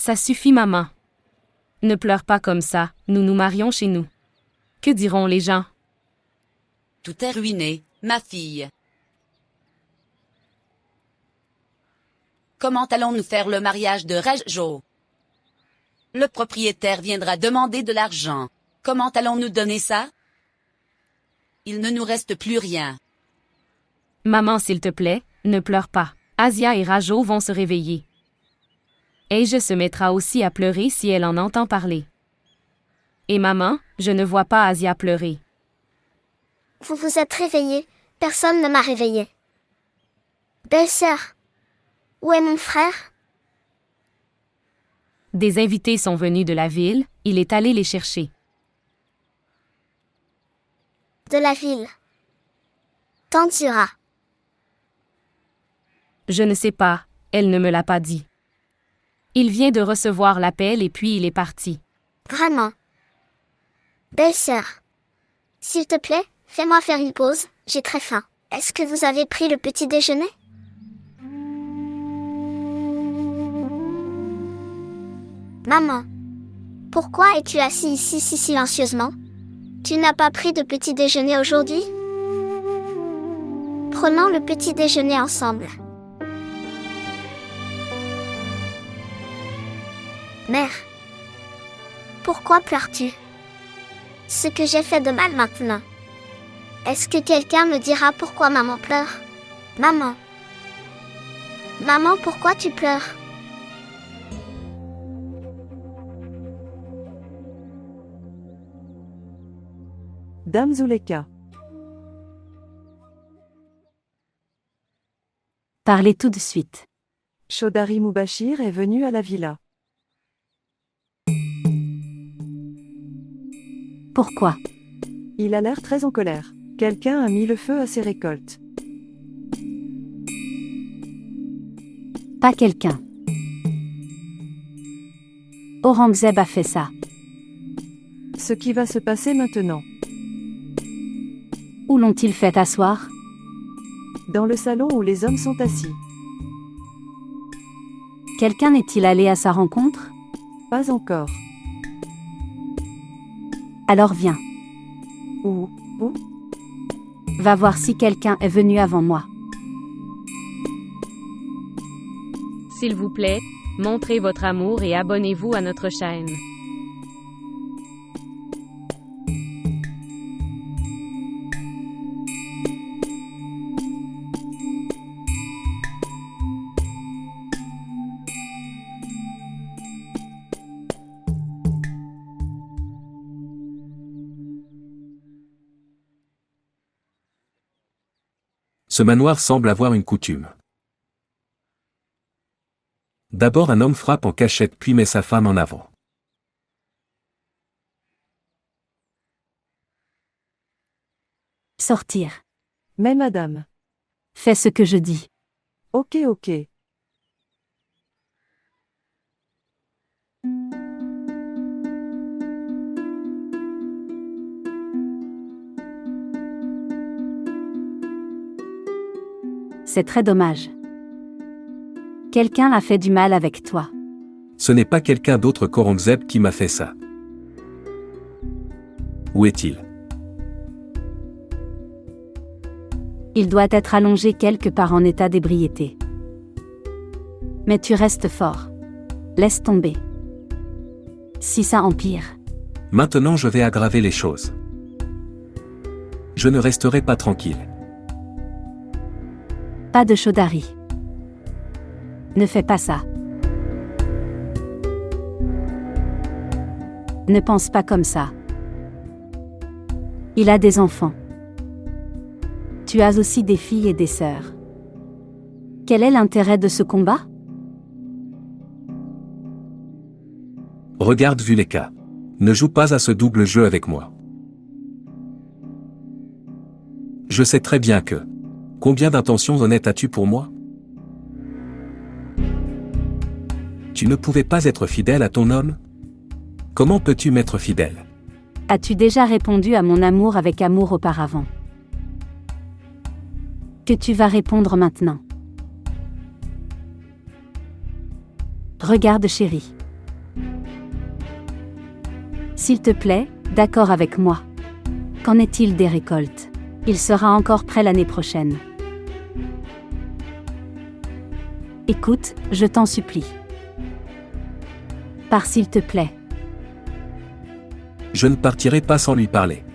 Ça suffit, maman. Ne pleure pas comme ça, nous nous marions chez nous. Que diront les gens? Tout est ruiné, ma fille. Comment allons-nous faire le mariage de Rajo? Le propriétaire viendra demander de l'argent. Comment allons-nous donner ça? Il ne nous reste plus rien. Maman, s'il te plaît, ne pleure pas. Asia et Rajo vont se réveiller. Asia se mettra aussi à pleurer si elle en entend parler. Et maman, je ne vois pas Asia pleurer. Vous vous êtes réveillée, personne ne m'a réveillée. Belle-sœur, où est mon frère? Des invités sont venus de la ville, il est allé les chercher. De la ville. Tantura. Je ne sais pas, elle ne me l'a pas dit. Il vient de recevoir l'appel et puis il est parti. Vraiment. Belle-sœur. S'il te plaît, fais-moi faire une pause, j'ai très faim. Est-ce que vous avez pris le petit déjeuner? Maman. Pourquoi es-tu assis ici si silencieusement? Tu n'as pas pris de petit déjeuner aujourd'hui? Prenons le petit déjeuner ensemble. Mère. Pourquoi pleures-tu? Ce que j'ai fait de mal maintenant. Est-ce que quelqu'un me dira pourquoi maman pleure? Maman. Maman, pourquoi tu pleures? Dame Zuleka. Parlez tout de suite. Chaudhary Mubashir est venu à la villa. Pourquoi? Il a l'air très en colère. Quelqu'un a mis le feu à ses récoltes. Pas quelqu'un. Aurangzeb a fait ça. Ce qui va se passer maintenant. Où l'ont-ils fait asseoir? Dans le salon où les hommes sont assis. Quelqu'un est-il allé à sa rencontre? Pas encore. Alors viens. Où? Va voir si quelqu'un est venu avant moi. S'il vous plaît, montrez votre amour et abonnez-vous à notre chaîne. Ce manoir semble avoir une coutume. D'abord un homme frappe en cachette puis met sa femme en avant. Sortir. Mais madame. Fais ce que je dis. Ok. C'est très dommage. Quelqu'un a fait du mal avec toi. Ce n'est pas quelqu'un d'autre qu'Aurangzeb qui m'a fait ça. Où est-il? Il doit être allongé quelque part en état d'ébriété. Mais tu restes fort. Laisse tomber. Si ça empire. Maintenant je vais aggraver les choses. Je ne resterai pas tranquille. Pas de Chaudhary. Ne fais pas ça. Ne pense pas comme ça. Il a des enfants. Tu as aussi des filles et des sœurs. Quel est l'intérêt de ce combat? Regarde Zuleka. Ne joue pas à ce double jeu avec moi. Je sais très bien que... Combien d'intentions honnêtes as-tu pour moi? Tu ne pouvais pas être fidèle à ton homme? Comment peux-tu m'être fidèle? As-tu déjà répondu à mon amour avec amour auparavant? Que tu vas répondre maintenant? Regarde chérie. S'il te plaît, d'accord avec moi. Qu'en est-il des récoltes? Il sera encore prêt l'année prochaine. Écoute, je t'en supplie. Pars s'il te plaît. Je ne partirai pas sans lui parler.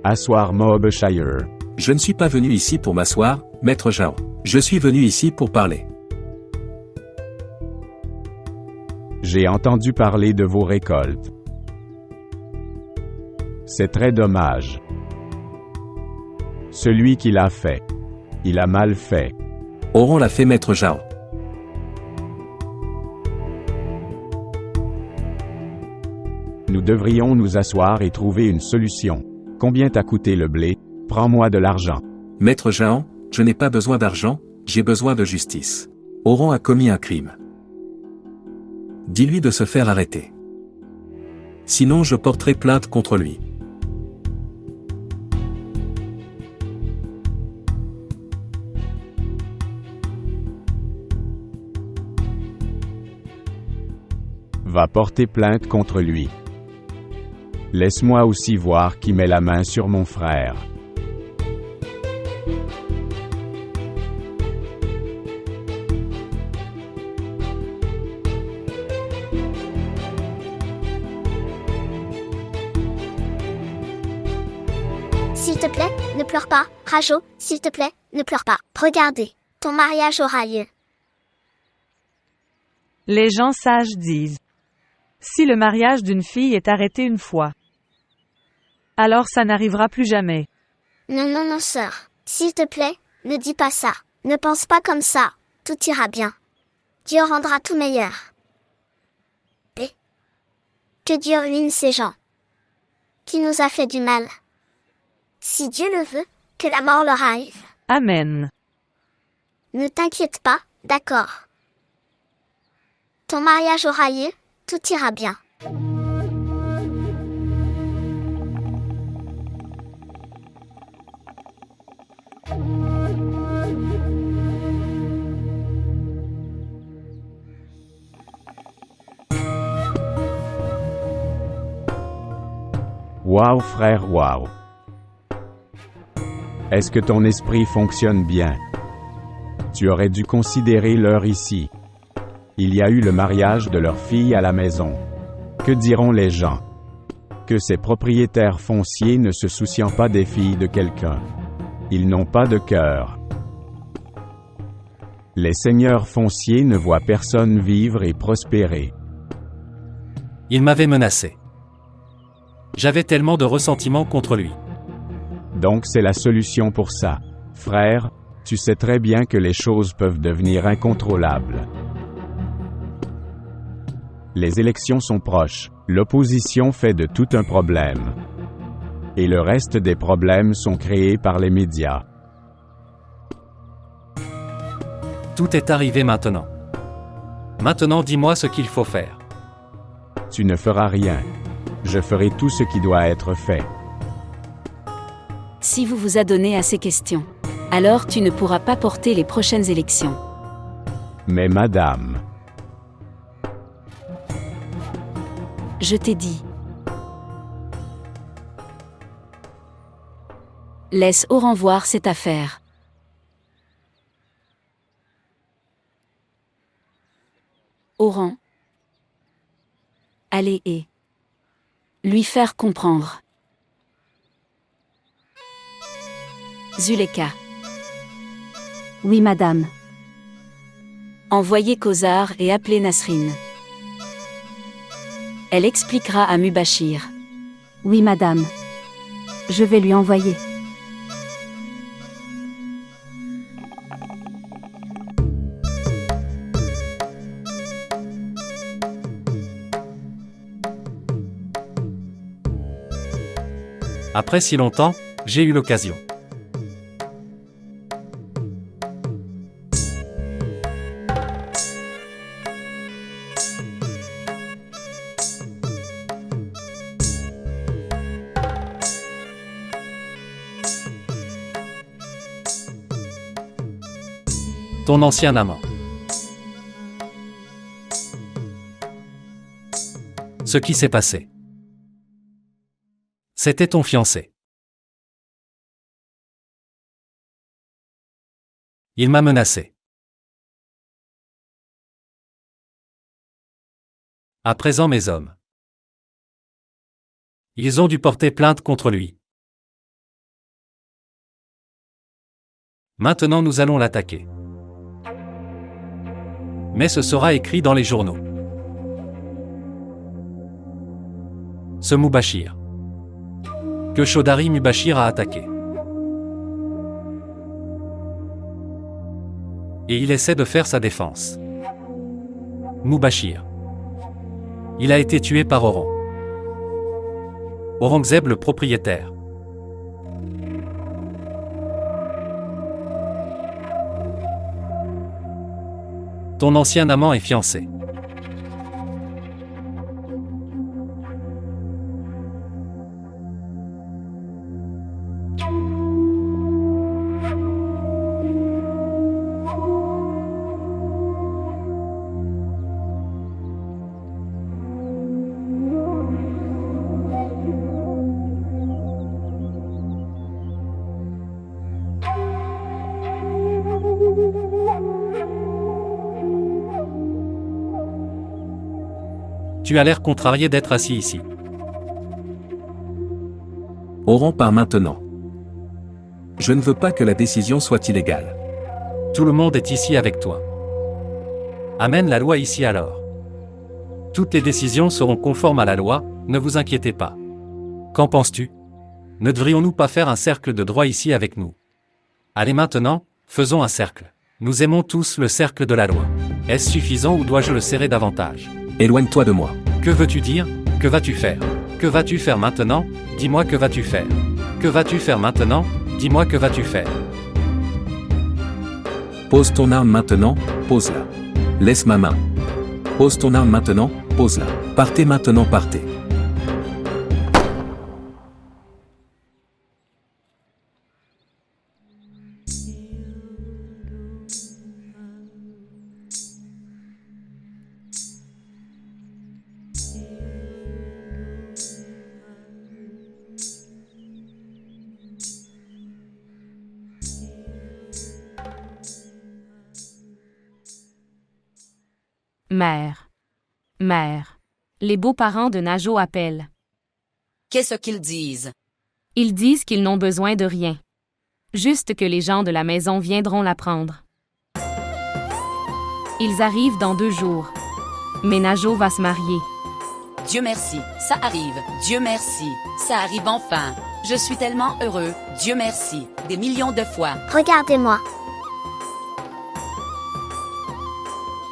Asseoir Mobshire. Je ne suis pas venu ici pour m'asseoir, maître Jao. Je suis venu ici pour parler. J'ai entendu parler de vos récoltes. C'est très dommage. Celui qui l'a fait. Il a mal fait. Oron l'a fait, maître Jao. Nous devrions nous asseoir et trouver une solution. Combien t'a coûté le blé? Prends-moi de l'argent. Maître Jao, je n'ai pas besoin d'argent, j'ai besoin de justice. Oron a commis un crime. Dis-lui de se faire arrêter. Sinon je porterai plainte contre lui. Va porter plainte contre lui. Laisse-moi aussi voir qui met la main sur mon frère. S'il te plaît, ne pleure pas. Rajo, s'il te plaît, ne pleure pas. Regardez, ton mariage aura lieu. Les gens sages disent: si le mariage d'une fille est arrêté une fois, alors ça n'arrivera plus jamais. Non, non, non, sœur. S'il te plaît, ne dis pas ça. Ne pense pas comme ça. Tout ira bien. Dieu rendra tout meilleur. Et que Dieu ruine ces gens qui nous a fait du mal. Si Dieu le veut, que la mort leur arrive. Amen. Ne t'inquiète pas, d'accord. Ton mariage aura lieu, tout ira bien. Waouh frère, waouh. Est-ce que ton esprit fonctionne bien? Tu aurais dû considérer l'heure ici. Il y a eu le mariage de leur fille à la maison. Que diront les gens? Que ces propriétaires fonciers ne se soucient pas des filles de quelqu'un. Ils n'ont pas de cœur. Les seigneurs fonciers ne voient personne vivre et prospérer. Il m'avait menacé. J'avais tellement de ressentiment contre lui. Donc c'est la solution pour ça. Frère, tu sais très bien que les choses peuvent devenir incontrôlables. Les élections sont proches. L'opposition fait de tout un problème. Et le reste des problèmes sont créés par les médias. Tout est arrivé maintenant. Maintenant dis-moi ce qu'il faut faire. Tu ne feras rien. Je ferai tout ce qui doit être fait. Si vous vous adonnez à ces questions, alors tu ne pourras pas porter les prochaines élections. Mais madame, Je t'ai dit. Laisse Oran voir cette affaire. Oran. Allez et lui faire comprendre. Zuleka. Oui, madame. Envoyez Kozar et appelez Nasrine. Elle expliquera à Mubashir. Oui, madame. Je vais lui envoyer. Après si longtemps, j'ai eu l'occasion. Ton ancien amant. Ce qui s'est passé. C'était ton fiancé. Il m'a menacé. À présent mes hommes. Ils ont dû porter plainte contre lui. Maintenant nous allons l'attaquer. Mais ce sera écrit dans les journaux. Ce Mubashir. Que Chaudhary Mubashir a attaqué. Et il essaie de faire sa défense. Mubashir. Il a été tué par Aurang. Aurangzeb le propriétaire. Ton ancien amant est fiancé. Tu as l'air contrarié d'être assis ici. Aurang part maintenant. Je ne veux pas que la décision soit illégale. Tout le monde est ici avec toi. Amène la loi ici alors. Toutes les décisions seront conformes à la loi, ne vous inquiétez pas. Qu'en penses-tu? Ne devrions-nous pas faire un cercle de droit ici avec nous? Allez maintenant, faisons un cercle. Nous aimons tous le cercle de la loi. Est-ce suffisant ou dois-je le serrer davantage? Éloigne-toi de moi. Que veux-tu dire? Que vas-tu faire? Que vas-tu faire maintenant? Dis-moi que vas-tu faire? Que vas-tu faire maintenant? Dis-moi que vas-tu faire? Pose ton arme maintenant, pose-la. Laisse ma main. Pose ton arme maintenant, pose-la. Partez maintenant, partez. Mère. Mère. Les beaux-parents de Najo appellent. Qu'est-ce qu'ils disent? Ils disent qu'ils n'ont besoin de rien. Juste que les gens de la maison viendront la prendre. Ils arrivent dans 2 jours. Mais Najo va se marier. Dieu merci, ça arrive. Dieu merci, ça arrive enfin. Je suis tellement heureux. Dieu merci, des millions de fois. Regardez-moi.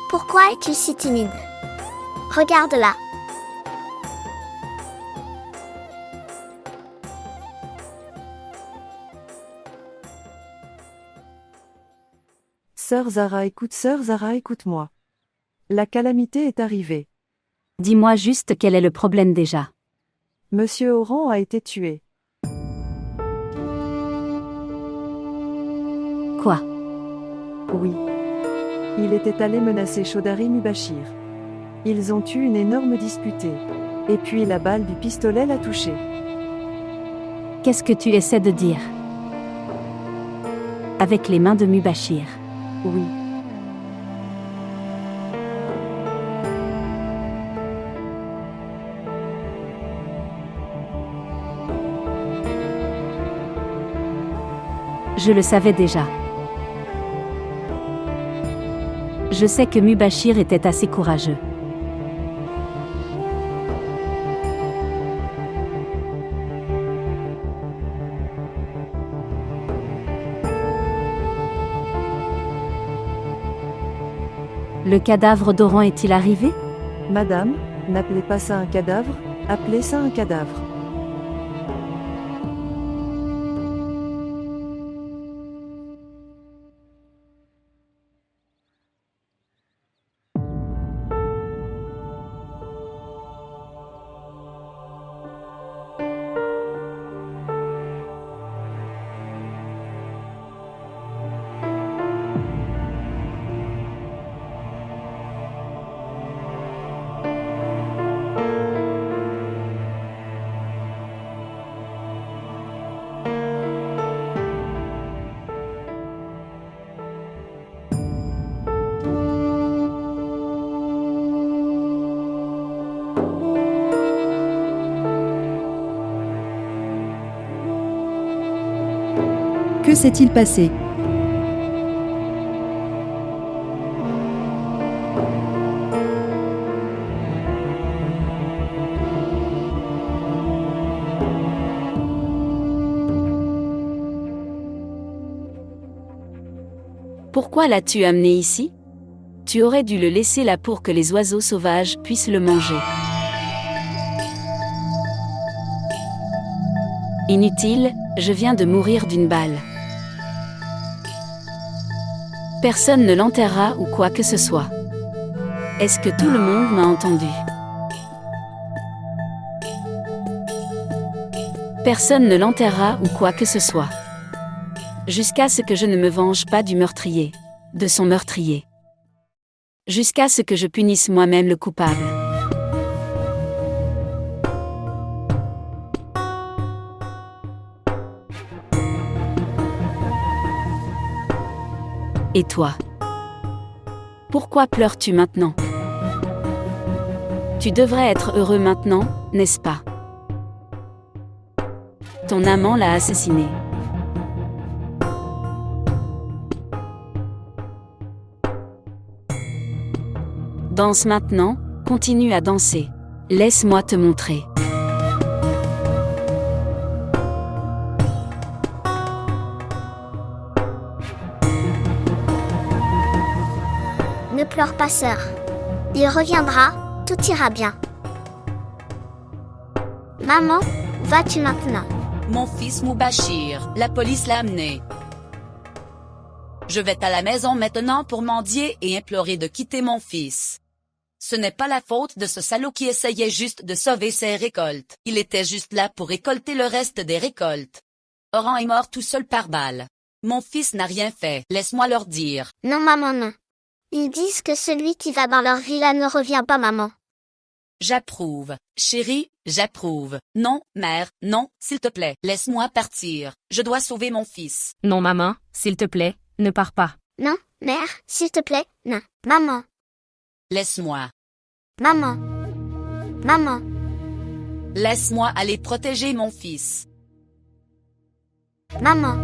Pourquoi es-tu si timide? Regarde-la. Sœur Zara, écoute-moi. La calamité est arrivée. Dis-moi juste quel est le problème déjà. Monsieur Aurang a été tué. Quoi? Oui. Il était allé menacer Chaudhary Mubashir. Ils ont eu une énorme disputée. Et puis la balle du pistolet l'a touché. Qu'est-ce que tu essaies de dire? Avec les mains de Mubashir. Oui. Je le savais déjà. Je sais que Mubashir était assez courageux. Le cadavre d'Aurang est-il arrivé? Madame, n'appelez pas ça un cadavre, appelez ça un cadavre. Que s'est-il passé? Pourquoi l'as-tu amené ici? Tu aurais dû le laisser là pour que les oiseaux sauvages puissent le manger. Inutile, je viens de mourir d'une balle. Personne ne l'enterrera ou quoi que ce soit. Est-ce que tout le monde m'a entendu? Personne ne l'enterrera ou quoi que ce soit. Jusqu'à ce que je ne me venge pas du meurtrier, de son meurtrier. Jusqu'à ce que je punisse moi-même le coupable. Et toi? Pourquoi pleures-tu maintenant? Tu devrais être heureux maintenant, n'est-ce pas? Ton amant l'a assassiné. Danse maintenant, continue à danser. Laisse-moi te montrer. Ne pleure pas, sœur. Il reviendra, tout ira bien. Maman, vas-tu maintenant? Mon fils Moubachir, la police l'a amené. Je vais à la maison maintenant pour mendier et implorer de quitter mon fils. Ce n'est pas la faute de ce salaud qui essayait juste de sauver ses récoltes. Il était juste là pour récolter le reste des récoltes. Oran est mort tout seul par balle. Mon fils n'a rien fait, laisse-moi leur dire. Non, maman, non. Ils disent que celui qui va dans leur villa ne revient pas, maman. J'approuve, chérie, j'approuve. Non, mère, non, s'il te plaît, laisse-moi partir. Je dois sauver mon fils. Non, maman, s'il te plaît, ne pars pas. Non, mère, s'il te plaît, non. Maman, Laisse-moi. maman, maman. Laisse-moi aller protéger mon fils. Maman.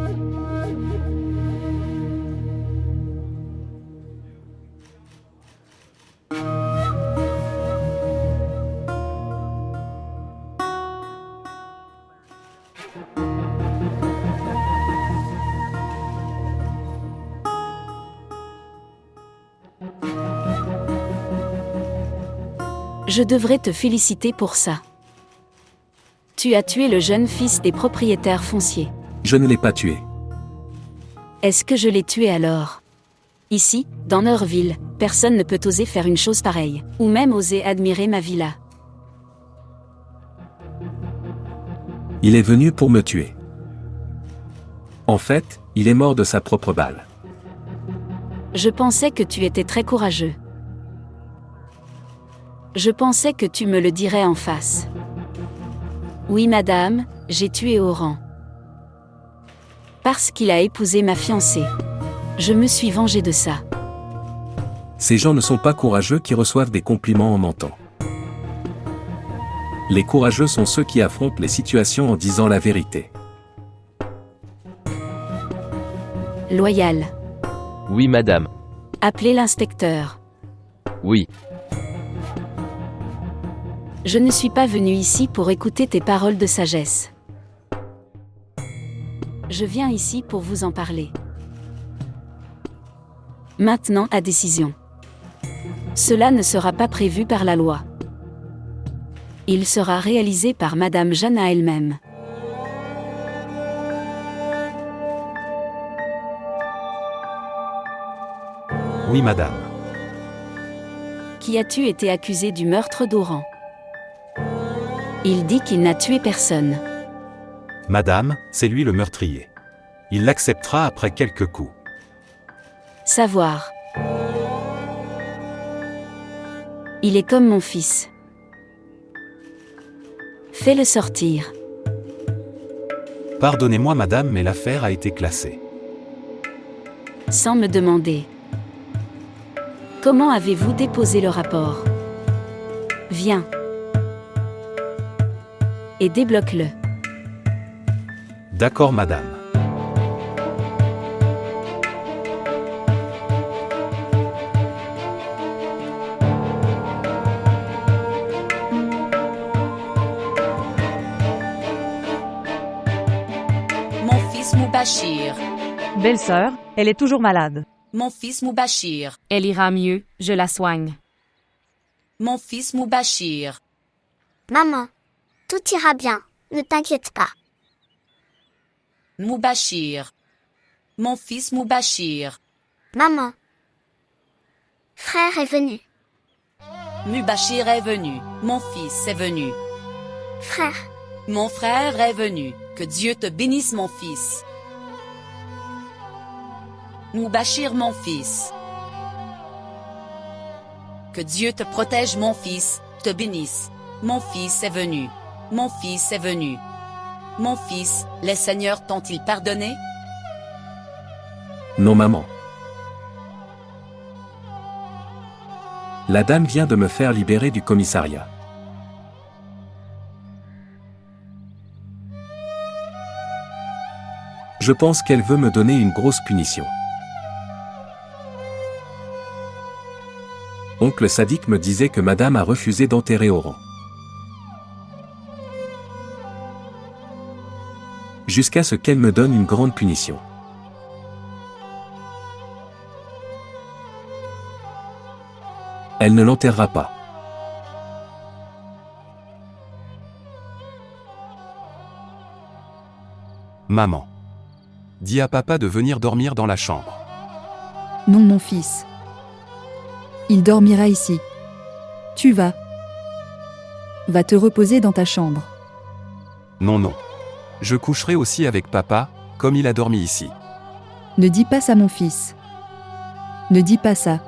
Je devrais te féliciter pour ça. Tu as tué le jeune fils des propriétaires fonciers. Je ne l'ai pas tué. Est-ce que je l'ai tué alors? Ici, dans Neurville, personne ne peut oser faire une chose pareille, ou même oser admirer ma villa. Il est venu pour me tuer. En fait, il est mort de sa propre balle. Je pensais que tu étais très courageux. Je pensais que tu me le dirais en face. Oui, madame, j'ai tué Oran. Parce qu'il a épousé ma fiancée. Je me suis vengée de ça. Ces gens ne sont pas courageux qui reçoivent des compliments en mentant. Les courageux sont ceux qui affrontent les situations en disant la vérité. Loyal. Oui, madame. Appelez l'inspecteur. Oui. Je ne suis pas venue ici pour écouter tes paroles de sagesse. Je viens ici pour vous en parler. Maintenant, à décision. Cela ne sera pas prévu par la loi. Il sera réalisé par Madame Jana elle-même. Oui, madame. Qui as-tu été accusé du meurtre d'Oran? Il dit qu'il n'a tué personne. Madame, c'est lui le meurtrier. Il l'acceptera après quelques coups. Savoir. Il est comme mon fils. Fais-le sortir. Pardonnez-moi, madame, mais l'affaire a été classée. Sans me demander. Comment avez-vous déposé le rapport? Viens. Et débloque-le. D'accord, madame. fils Moubachir. Belle-sœur, elle est toujours malade. Mon fils Moubachir. Elle ira mieux, je la soigne. Mon fils Moubachir. Maman, tout ira bien, ne t'inquiète pas. Moubachir. Mon fils Moubachir. Maman. Frère est venu. Moubachir est venu. Mon fils est venu. Frère. Mon frère est venu. Que Dieu te bénisse, mon fils. Moubachir, mon fils. Que Dieu te protège, mon fils, te bénisse. Mon fils est venu. Mon fils est venu. Mon fils, les seigneurs t'ont-ils pardonné? Non maman. La dame vient de me faire libérer du commissariat. Je pense qu'elle veut me donner une grosse punition. Oncle Sadique me disait que madame a refusé d'enterrer Oran. Jusqu'à ce qu'elle me donne une grande punition. Elle ne l'enterrera pas. Maman. Dis à papa de venir dormir dans la chambre. Non, mon fils. Il dormira ici. Tu vas. Va te reposer dans ta chambre. Non, non. Je coucherai aussi avec papa, comme il a dormi ici. Ne dis pas ça, mon fils. Ne dis pas ça.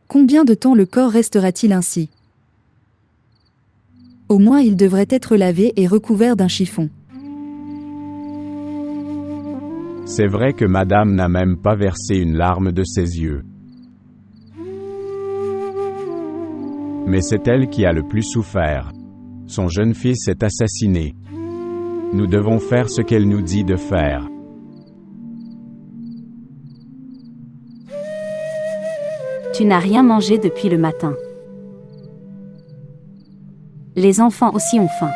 Combien de temps le corps restera-t-il ainsi? Au moins il devrait être lavé et recouvert d'un chiffon. C'est vrai que madame n'a même pas versé une larme de ses yeux. Mais c'est elle qui a le plus souffert. Son jeune fils est assassiné. Nous devons faire ce qu'elle nous dit de faire. Tu n'as rien mangé depuis le matin. Les enfants aussi ont faim.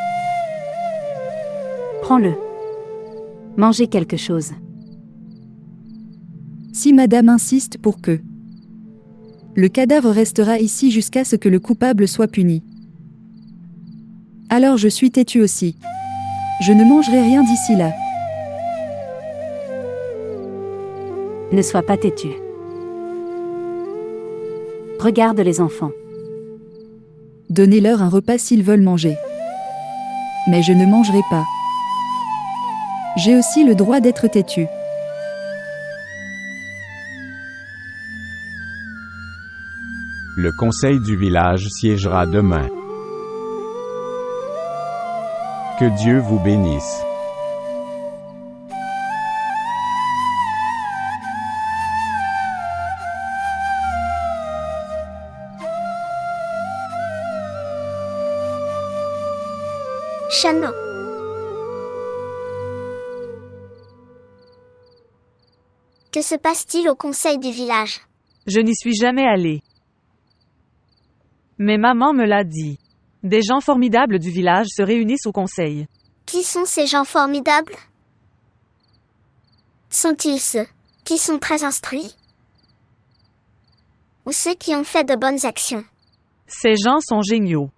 Prends-le. Mangez quelque chose. Si madame insiste pour que le cadavre restera ici jusqu'à ce que le coupable soit puni. Alors je suis têtu aussi. Je ne mangerai rien d'ici là. Ne sois pas têtu. Regarde les enfants. Donnez-leur un repas s'ils veulent manger. Mais je ne mangerai pas. J'ai aussi le droit d'être têtu. Le conseil du village siégera demain. Que Dieu vous bénisse. Chano. Que se passe-t-il au conseil du village? Je n'y suis jamais allée. Mais maman me l'a dit. Des gens formidables du village se réunissent au conseil. Qui sont ces gens formidables? Sont-ils ceux qui sont très instruits? Ou ceux qui ont fait de bonnes actions? Ces gens sont géniaux.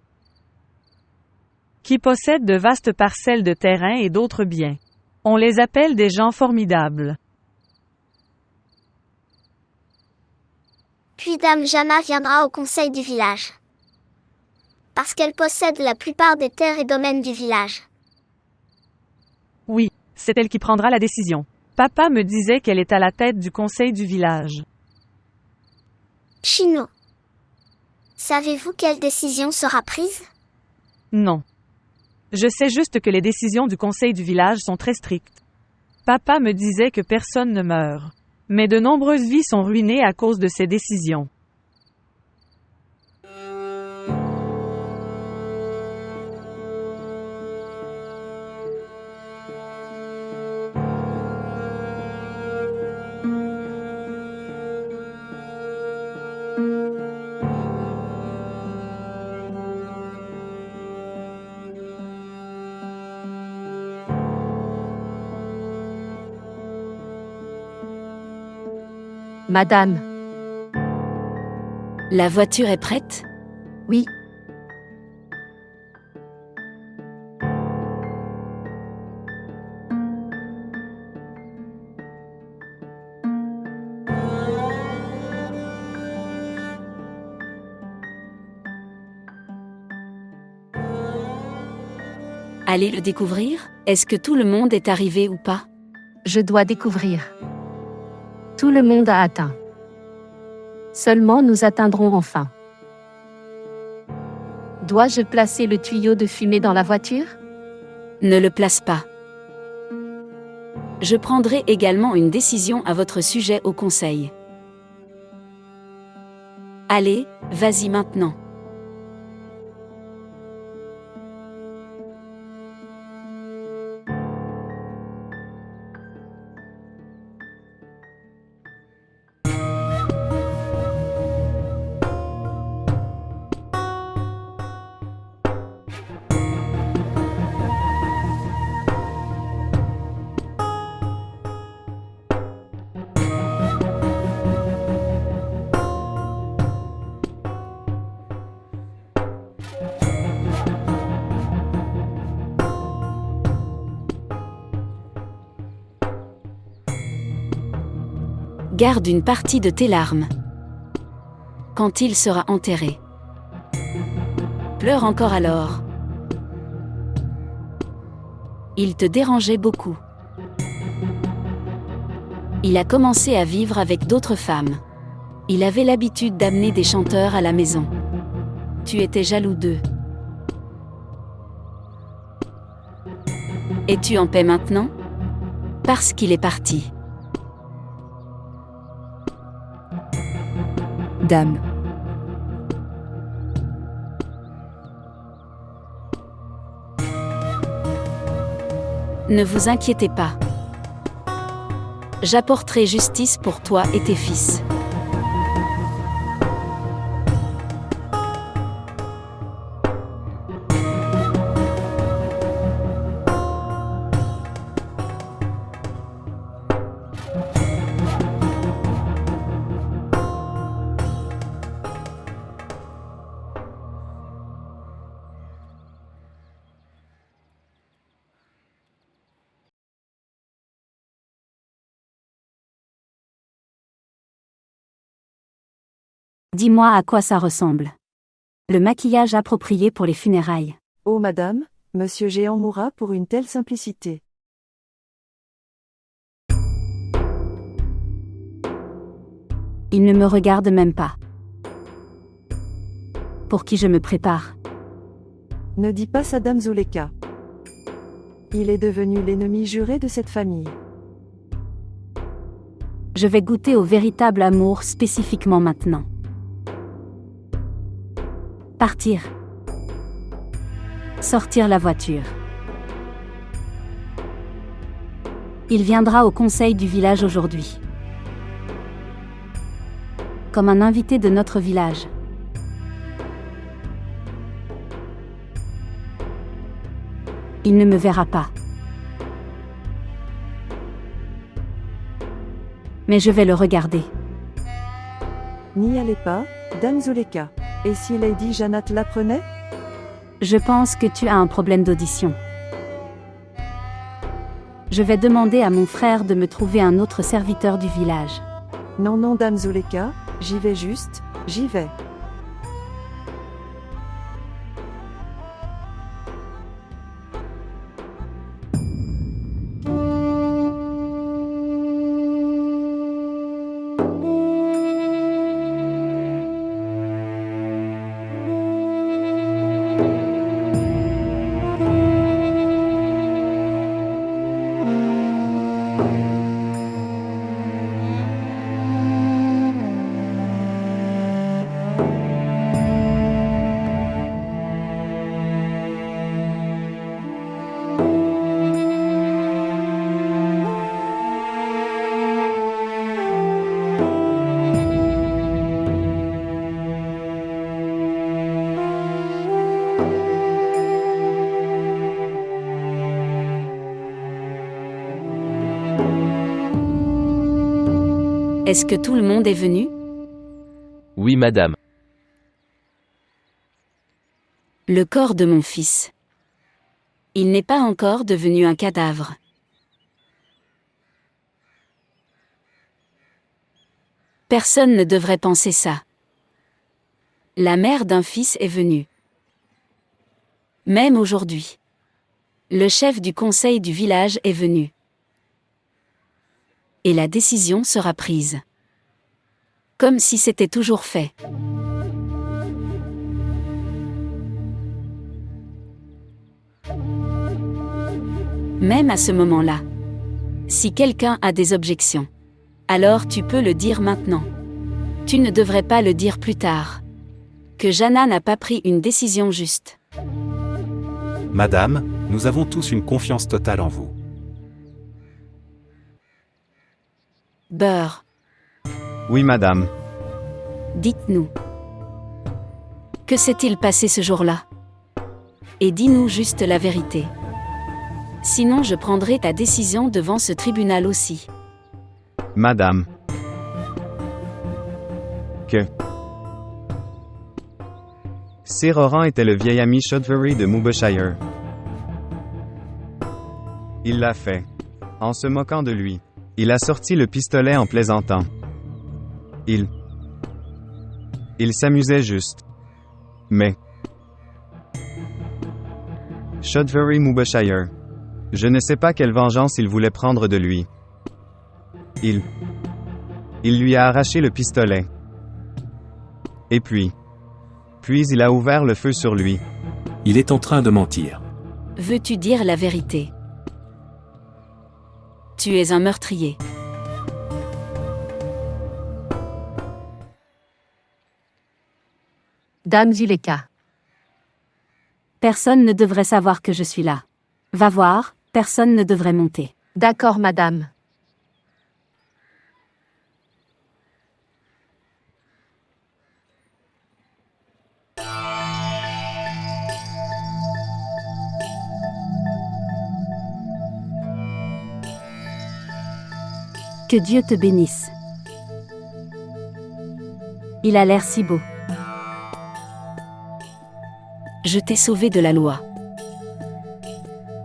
Qui possèdent de vastes parcelles de terrain et d'autres biens. On les appelle des gens formidables. Puis Dame Jama viendra au conseil du village. Parce qu'elle possède la plupart des terres et domaines du village. Oui, c'est elle qui prendra la décision. Papa me disait qu'elle est à la tête du conseil du village. Chino. Savez-vous quelle décision sera prise? Non. Je sais juste que les décisions du conseil du village sont très strictes. Papa me disait que personne ne meurt. Mais de nombreuses vies sont ruinées à cause de ces décisions. Madame, La voiture est prête? Oui. Allez le découvrir? Est-ce que tout le monde est arrivé ou pas? je dois découvrir. Tout le monde a atteint. Seulement nous atteindrons enfin. Dois-je placer le tuyau de fumée dans la voiture? Ne le place pas. Je prendrai également une décision à votre sujet au conseil. Allez, vas-y maintenant. Garde une partie de tes larmes. Quand il sera enterré. Pleure encore alors. Il te dérangeait beaucoup. Il a commencé à vivre avec d'autres femmes. Il avait l'habitude d'amener des chanteurs à la maison. Tu étais jaloux d'eux. Es-tu en paix maintenant? Parce qu'il est parti. Dame. Ne vous inquiétez pas. J'apporterai justice pour toi et tes fils. Dis-moi à quoi ça ressemble. Le maquillage approprié pour les funérailles. Oh madame, monsieur Géant mourra pour une telle simplicité. Il ne me regarde même pas. Pour qui je me prépare? Ne dis pas ça dame Zuleka. Il est devenu l'ennemi juré de cette famille. Je vais goûter au véritable amour spécifiquement maintenant. Partir. Sortir la voiture. Il viendra au conseil du village aujourd'hui. Comme un invité de notre village. Il ne me verra pas. Mais je vais le regarder. N'y allez pas, dame Zuleka. Et si Lady Janat l'apprenait? Je pense que tu as un problème d'audition. Je vais demander à mon frère de me trouver un autre serviteur du village. Non, non, dame Zuleka, j'y vais juste, j'y vais. Est-ce que tout le monde est venu? Oui, madame. Le corps de mon fils. Il n'est pas encore devenu un cadavre. Personne ne devrait penser ça. La mère d'un fils est venue. Même aujourd'hui. Le chef du conseil du village est venu. Et la décision sera prise. Comme si c'était toujours fait. Même à ce moment-là. Si quelqu'un a des objections, alors tu peux le dire maintenant. Tu ne devrais pas le dire plus tard. Que Jana n'a pas pris une décision juste. Madame, nous avons tous une confiance totale en vous. Beurre, Oui, madame. dites-nous. Que s'est-il passé ce jour-là? Et dis-nous juste la vérité. Sinon je prendrai ta décision devant ce tribunal aussi. Madame. Que Sir Oran était le vieil ami Chaudhry de Mubashire. Il l'a fait. En se moquant de lui. Il a sorti le pistolet en plaisantant. Il s'amusait juste. Mais Chaudhry Mubashire. Je ne sais pas quelle vengeance il voulait prendre de lui. Il lui a arraché le pistolet. Et puis il a ouvert le feu sur lui. Il est en train de mentir. Veux-tu dire la vérité? Tu es un meurtrier. Dame Zuleka. Personne ne devrait savoir que je suis là. Va voir, personne ne devrait monter. D'accord, madame. Que Dieu te bénisse. Il a l'air si beau. Je t'ai sauvé de la loi.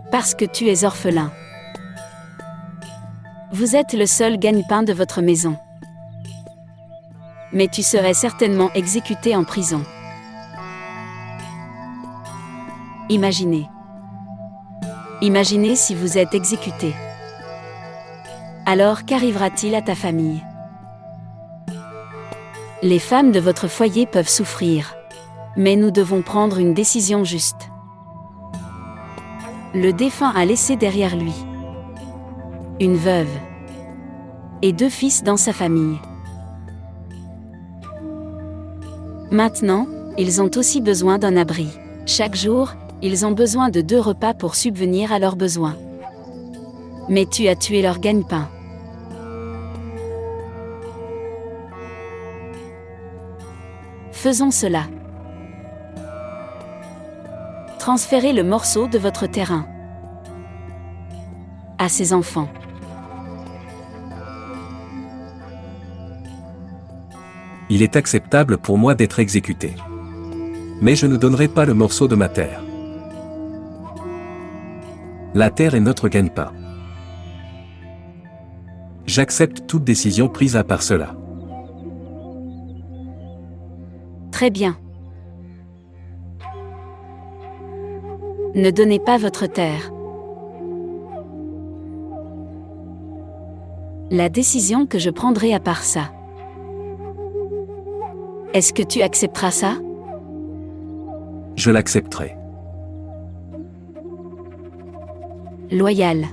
Parce que tu es orphelin. Vous êtes le seul gagne-pain de votre maison. Mais tu serais certainement exécuté en prison. Imaginez. Imaginez si vous êtes exécuté. Alors qu'arrivera-t-il à ta famille? Les femmes de votre foyer peuvent souffrir. Mais nous devons prendre une décision juste. Le défunt a laissé derrière lui une veuve et 2 fils dans sa famille. Maintenant, ils ont aussi besoin d'un abri. Chaque jour, ils ont besoin de 2 repas pour subvenir à leurs besoins. Mais tu as tué leur gagne-pain. Faisons cela. Transférez le morceau de votre terrain à ses enfants. Il est acceptable pour moi d'être exécuté. Mais je ne donnerai pas le morceau de ma terre. La terre est notre gagne-pain. J'accepte toute décision prise à part cela. Très bien. Ne donnez pas votre terre. La décision que je prendrai à part ça. Est-ce que tu accepteras ça? Je l'accepterai. Loyal.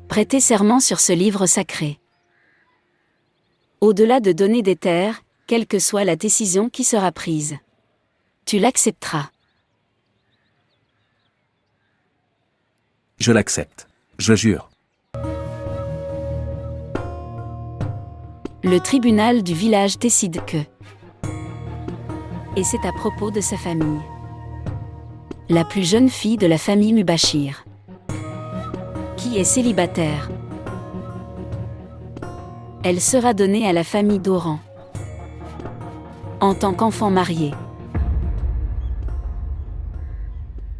Prêtez serment sur ce livre sacré. Au-delà de donner des terres, quelle que soit la décision qui sera prise, tu l'accepteras. Je l'accepte. Je jure. Le tribunal du village décide que... Et c'est à propos de sa famille. La plus jeune fille de la famille Mubashir, qui est célibataire. Elle sera donnée à la famille d'Oran en tant qu'enfant marié.